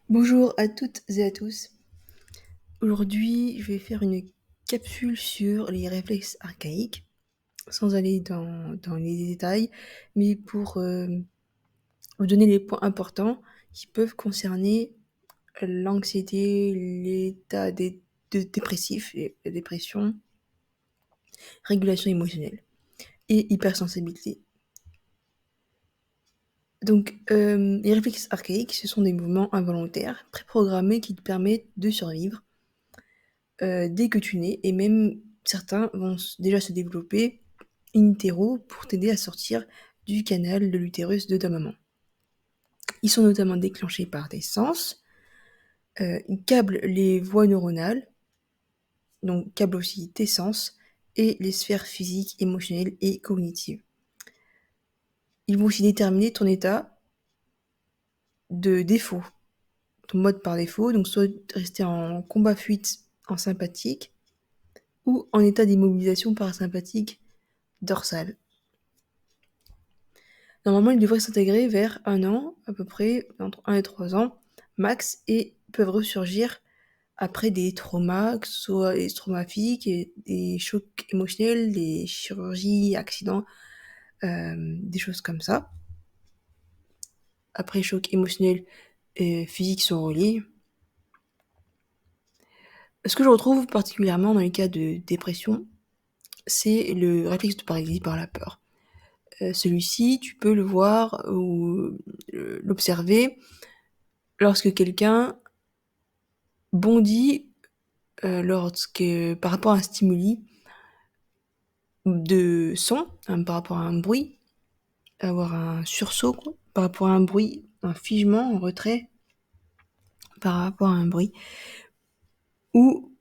Bonjour à toutes et à tous. Aujourd'hui, je vais faire une capsule sur les réflexes archaïques, sans aller dans les détails, mais pour vous donner les points importants qui peuvent concerner l'anxiété, l'état dépressif, et la dépression, régulation émotionnelle et hypersensibilité. Donc, les réflexes archaïques, ce sont des mouvements involontaires, préprogrammés qui te permettent de survivre dès que tu nais, et même certains vont déjà se développer in utero pour t'aider à sortir du canal de l'utérus de ta maman. Ils sont notamment déclenchés par des sens, ils câblent les voies neuronales, donc câblent aussi tes sens, et les sphères physiques, émotionnelles et cognitives. Ils vont aussi déterminer ton état de défaut, ton mode par défaut, donc soit rester en combat-fuite en sympathique, ou en état d'immobilisation parasympathique dorsale. Normalement, ils devraient s'intégrer vers 1 an, à peu près, entre 1 et 3 ans, max, et peuvent ressurgir après des traumas, que ce soit des traumas physiques, et des chocs émotionnels, des chirurgies, accidents, des choses comme ça. Après, chocs émotionnels et physiques sont reliés. Ce que je retrouve particulièrement dans les cas de dépression, c'est le réflexe de paralysie par la peur. Celui-ci, tu peux le voir ou l'observer lorsque quelqu'un bondit par rapport à un stimuli de son, par rapport à un bruit, avoir un sursaut, quoi, par rapport à un bruit, un figement, un retrait par rapport à un bruit, ou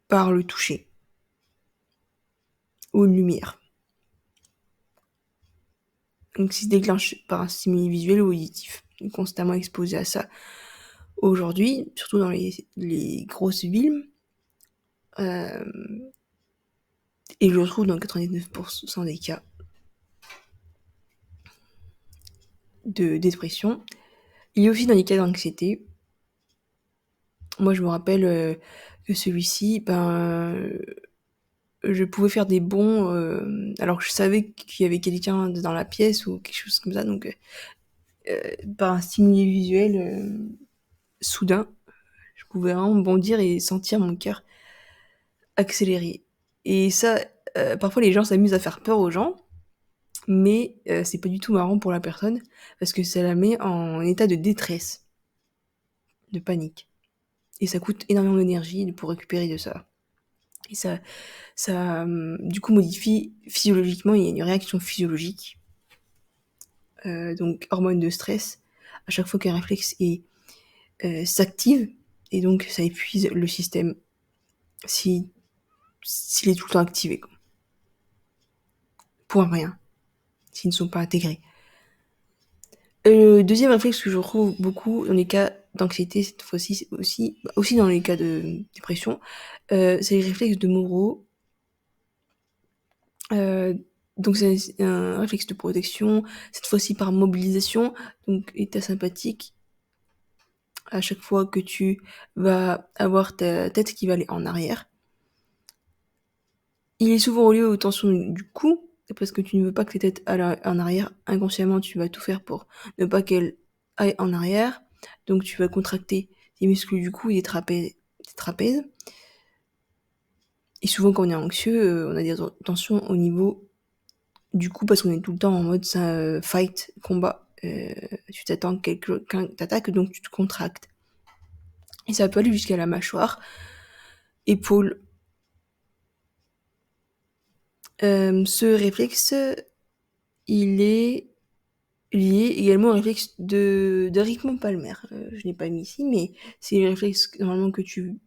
par le toucher, ou une lumière. Donc, si se déclenche par un stimuli visuel ou auditif. On est constamment exposé à ça aujourd'hui, surtout dans les grosses villes. Et je le retrouve dans 99% des cas de dépression. Il y a aussi dans les cas d'anxiété. Moi, je me rappelle que celui-ci, je pouvais faire des bonds alors que je savais qu'il y avait quelqu'un dans la pièce ou quelque chose comme ça. Donc, par un stimuli visuel soudain, je pouvais vraiment bondir et sentir mon cœur accélérer. Et ça, parfois les gens s'amusent à faire peur aux gens, mais c'est pas du tout marrant pour la personne parce que ça la met en état de détresse, de panique. Et ça coûte énormément d'énergie pour récupérer de ça. Et ça du coup modifie physiologiquement, il y a une réaction physiologique, donc hormone de stress, à chaque fois qu'un réflexe s'active, et donc ça épuise le système s'il est tout le temps activé, quoi. Pour rien, s'ils ne sont pas intégrés. Le deuxième réflexe que je retrouve beaucoup dans les cas d'anxiété, cette fois-ci aussi dans les cas de dépression, c'est les réflexes de Monroe. Donc c'est un réflexe de protection, cette fois-ci par mobilisation, donc état sympathique. À chaque fois que tu vas avoir ta tête qui va aller en arrière. Il est souvent relié aux tensions du cou, parce que tu ne veux pas que ta tête aille en arrière. Inconsciemment, tu vas tout faire pour ne pas qu'elle aille en arrière. Donc tu vas contracter les muscles du cou et des trapèzes. Et souvent quand on est anxieux, on a des tensions au niveau du cou parce qu'on est tout le temps en mode fight, combat. Tu t'attends que quelqu'un t'attaque, donc tu te contractes. Et ça peut aller jusqu'à la mâchoire, épaule. Ce réflexe, il est lié également au réflexe d'Erickman Palmer. Je l'ai pas mis ici, mais c'est le réflexe normalement que tu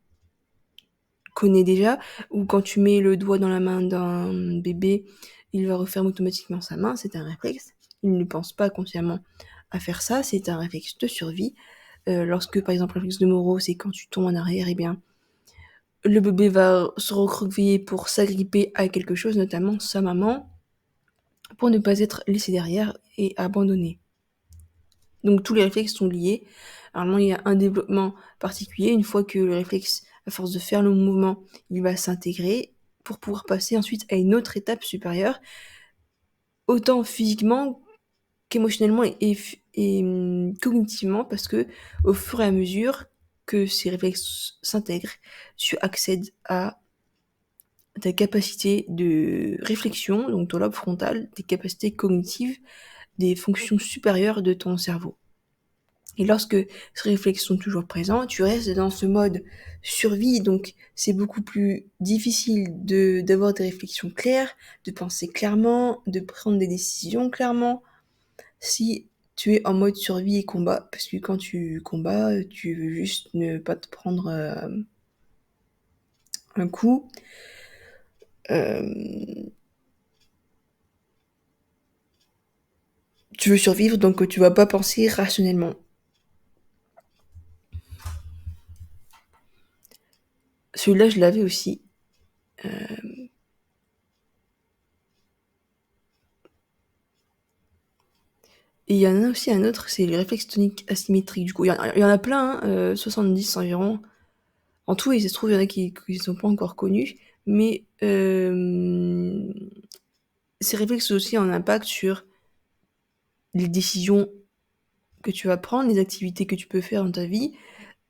connais déjà, où quand tu mets le doigt dans la main d'un bébé, il va refermer automatiquement sa main. C'est un réflexe. Il ne pense pas consciemment à faire ça. C'est un réflexe de survie. Lorsque, par exemple, le réflexe de Monroe, c'est quand tu tombes en arrière, eh bien, le bébé va se recroqueviller pour s'agripper à quelque chose, notamment sa maman, pour ne pas être laissé derrière et abandonné. Donc tous les réflexes sont liés. Normalement, il y a un développement particulier. Une fois que le réflexe, à force de faire le mouvement, il va s'intégrer pour pouvoir passer ensuite à une autre étape supérieure, autant physiquement qu'émotionnellement et cognitivement, parce que au fur et à mesure que ces réflexes s'intègrent, tu accèdes à ta capacité de réflexion, donc ton lobe frontal, tes capacités cognitives, des fonctions supérieures de ton cerveau. Et lorsque ces réflexes sont toujours présents, tu restes dans ce mode survie, donc c'est beaucoup plus difficile d'avoir des réflexions claires, de penser clairement, de prendre des décisions clairement, si tu es en mode survie et combat, parce que quand tu combats, tu veux juste ne pas te prendre un coup. Tu veux survivre, donc tu vas pas penser rationnellement. Celui-là, je l'avais aussi. Et il y en a aussi un autre, c'est les réflexes toniques asymétriques. Du coup, il y en a plein, 70 environ. En tout, il se trouve, il y en a qui ne sont pas encore connus. Mais ces réflexes aussi ont un impact sur les décisions que tu vas prendre, les activités que tu peux faire dans ta vie,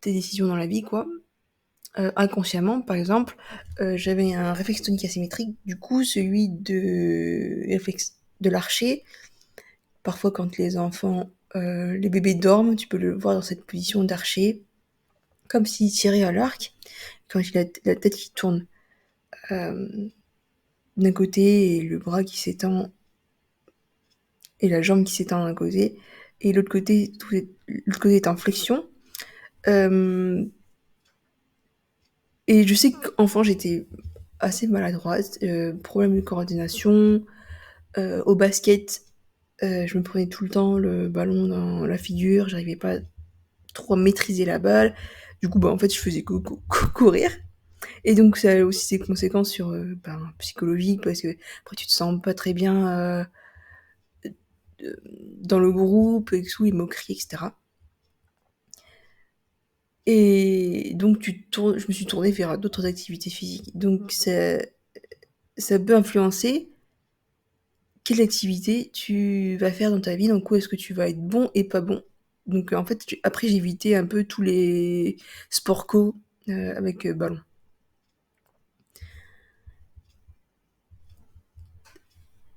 tes décisions dans la vie, quoi. Inconsciemment, par exemple, j'avais un réflexe tonique asymétrique, du coup, celui de l'archer. Parfois, quand les enfants, les bébés dorment, tu peux le voir dans cette position d'archer, comme s'il tirait à l'arc, quand il a la tête qui tourne d'un côté et le bras qui s'étend et la jambe qui s'étend d'un côté, et l'autre côté est en flexion. Et je sais qu'enfant, j'étais assez maladroite, problème de coordination. Au basket, je me prenais tout le temps le ballon dans la figure, j'arrivais pas trop à maîtriser la balle. Du coup, en fait, je faisais courir. Et donc, ça a aussi ses conséquences sur psychologique, parce que après, tu te sens pas très bien dans le groupe, et tout, les moqueries, etc. Et donc, je me suis tournée vers d'autres activités physiques. Donc, ça peut influencer quelle activité tu vas faire dans ta vie, dans quoi est-ce que tu vas être bon et pas bon. Donc en fait, après j'ai évité un peu tous les sports co avec ballon.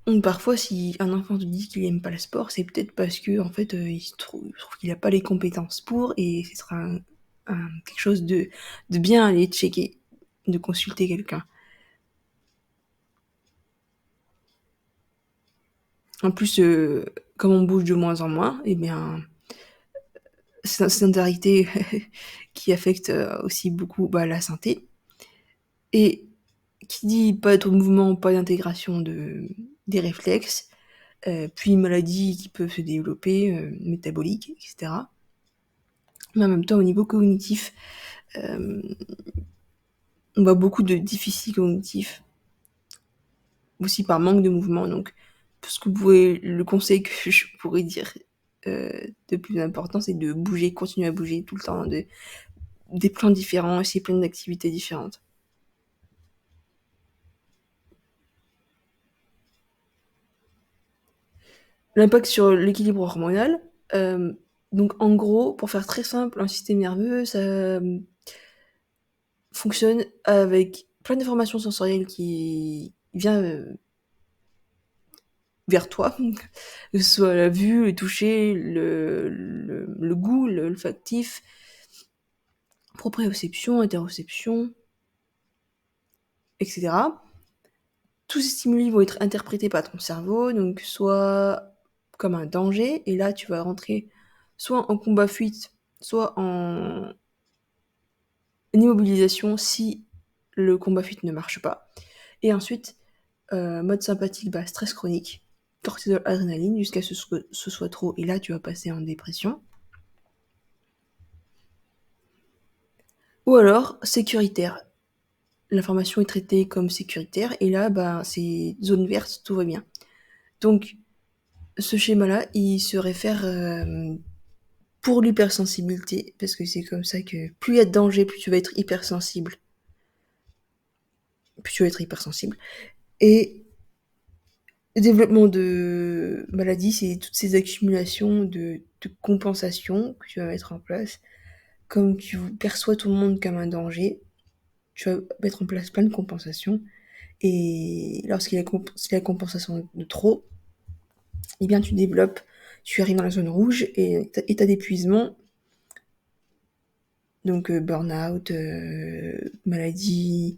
Donc parfois, si un enfant te dit qu'il aime pas le sport, c'est peut-être parce que en fait, il trouve qu'il a pas les compétences pour, et ce sera quelque chose de bien à aller checker, de consulter quelqu'un. En plus, comme on bouge de moins en moins, eh bien, c'est une sédentarité qui affecte aussi beaucoup la santé. Et qui dit pas de mouvement, pas d'intégration des réflexes, puis maladies qui peuvent se développer, métaboliques, etc. Mais en même temps, au niveau cognitif, on voit beaucoup de déficits cognitifs, aussi par manque de mouvement. Donc, le conseil que je pourrais dire de plus important, c'est de bouger, continuer à bouger tout le temps, des plans différents, essayer plein d'activités différentes. L'impact sur l'équilibre hormonal. Donc en gros, pour faire très simple, un système nerveux, ça fonctionne avec plein d'informations sensorielles qui viennent vers toi, que ce soit la vue, le toucher, le goût, l'olfactif, proprioception, interoception, etc. Tous ces stimuli vont être interprétés par ton cerveau, donc soit comme un danger, et là tu vas rentrer soit en combat-fuite, soit en immobilisation si le combat-fuite ne marche pas. Et ensuite, mode sympathique, stress chronique, cortisol, adrénaline, jusqu'à ce que ce soit trop, et là tu vas passer en dépression. Ou alors sécuritaire. L'information est traitée comme sécuritaire, et là, c'est zone verte, tout va bien. Donc, ce schéma-là, il se réfère pour l'hypersensibilité, parce que c'est comme ça que plus il y a de danger, plus tu vas être hypersensible. Et le développement de maladies, c'est toutes ces accumulations de compensation que tu vas mettre en place. Comme tu perçois tout le monde comme un danger, tu vas mettre en place plein de compensations. Et lorsqu'il y a la compensation de trop, eh bien tu arrives dans la zone rouge et état d'épuisement, donc burn-out, maladies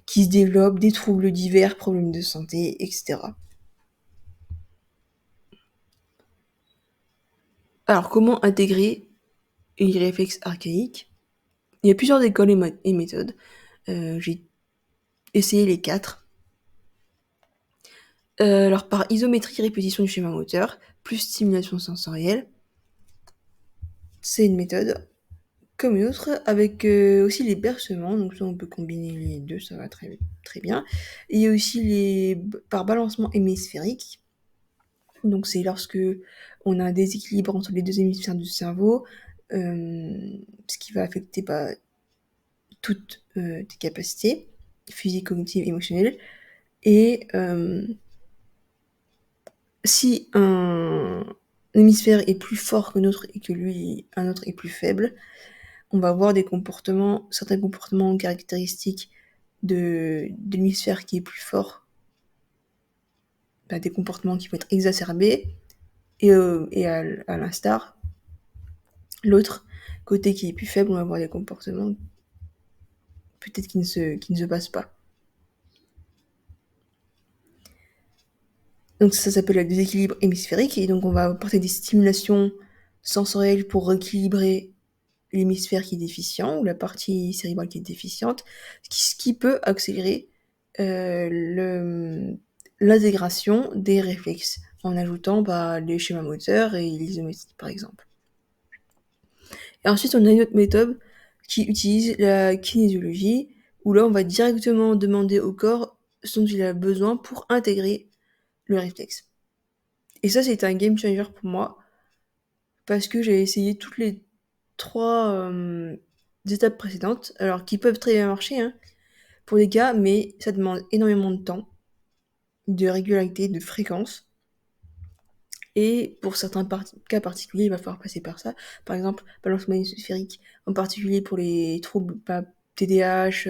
qui se développent, des troubles divers, problèmes de santé, etc. Alors, comment intégrer les réflexes archaïques? Il y a plusieurs écoles et méthodes. J'ai essayé les 4. Alors, par isométrie, répétition du schéma moteur, plus stimulation sensorielle, c'est une méthode. Comme une autre, avec aussi les bercements, donc ça on peut combiner les deux, ça va très, très bien. Et il y a aussi par balancement hémisphérique, donc c'est lorsque on a un déséquilibre entre les deux hémisphères du cerveau, ce qui va affecter toutes tes capacités physiques, cognitives, émotionnelles. Et si un hémisphère est plus fort que l'autre et que un autre est plus faible, on va avoir certains comportements caractéristiques de l'hémisphère qui est plus fort, des comportements qui vont être exacerbés, et à l'instar, l'autre côté qui est plus faible, on va avoir des comportements peut-être qui ne se passent pas. Donc ça s'appelle le déséquilibre hémisphérique, et donc on va apporter des stimulations sensorielles pour rééquilibrer l'hémisphère qui est déficient, ou la partie cérébrale qui est déficiente, ce qui peut accélérer l'intégration des réflexes, en ajoutant les schémas moteurs et l'isométrie, par exemple. Et ensuite, on a une autre méthode qui utilise la kinésiologie, où là, on va directement demander au corps ce dont il a besoin pour intégrer le réflexe. Et ça, c'est un game changer pour moi, parce que j'ai essayé toutes les 3 étapes précédentes, alors qui peuvent très bien marcher pour les cas, mais ça demande énormément de temps, de régularité, de fréquence. Et pour certains cas particuliers, il va falloir passer par ça. Par exemple, balancement hémisphérique, en particulier pour les troubles TDAH,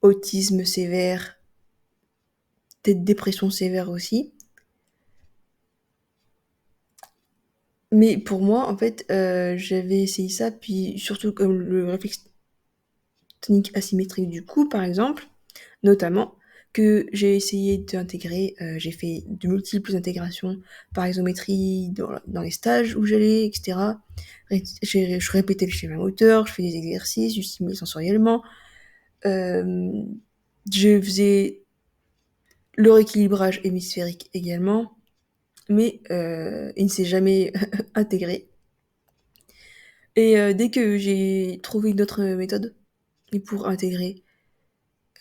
autisme sévère, peut-être dépression sévère aussi. Mais pour moi, en fait, j'avais essayé ça, puis surtout comme le réflexe tonique asymétrique du cou, par exemple, notamment, que j'ai essayé d'intégrer, j'ai fait de multiples intégrations par isométrie dans les stages où j'allais, etc. Je répétais le schéma moteur, je faisais des exercices, je stimulais sensoriellement, je faisais le rééquilibrage hémisphérique également, mais il ne s'est jamais intégré. Et dès que j'ai trouvé une autre méthode pour intégrer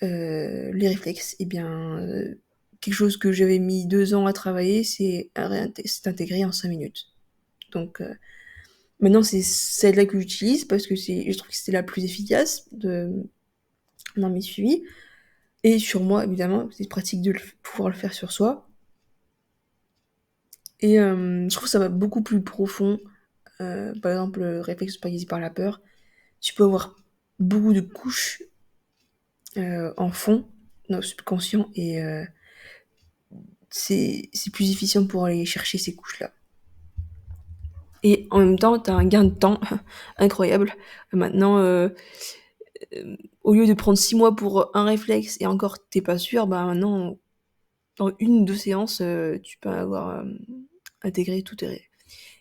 les réflexes, et bien, quelque chose que j'avais mis 2 ans à travailler, c'est intégré en 5 minutes. Donc maintenant, c'est celle-là que j'utilise parce que je trouve que c'est la plus efficace dans mes suivis. Et sur moi, évidemment, c'est pratique de pouvoir le faire sur soi. Et je trouve que ça va beaucoup plus profond. Par exemple, le réflexe paralysé par la peur. Tu peux avoir beaucoup de couches en fond, dans le subconscient, et c'est plus efficient pour aller chercher ces couches-là. Et en même temps, t'as un gain de temps incroyable. Maintenant, au lieu de prendre 6 mois pour un réflexe, et encore t'es pas sûr, maintenant, en 1 ou 2 séances, tu peux avoir intégré tous tes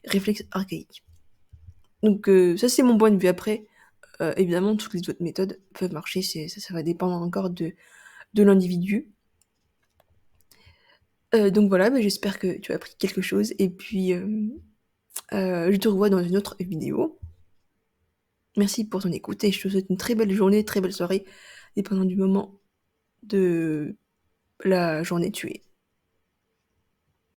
réflexes archaïques. Donc ça, c'est mon point de vue. Après, évidemment, toutes les autres méthodes peuvent marcher, ça va dépendre encore de l'individu. Donc voilà, j'espère que tu as appris quelque chose, et puis je te revois dans une autre vidéo. Merci pour ton écoute, et je te souhaite une très belle journée, très belle soirée, dépendant du moment de la journée tu es.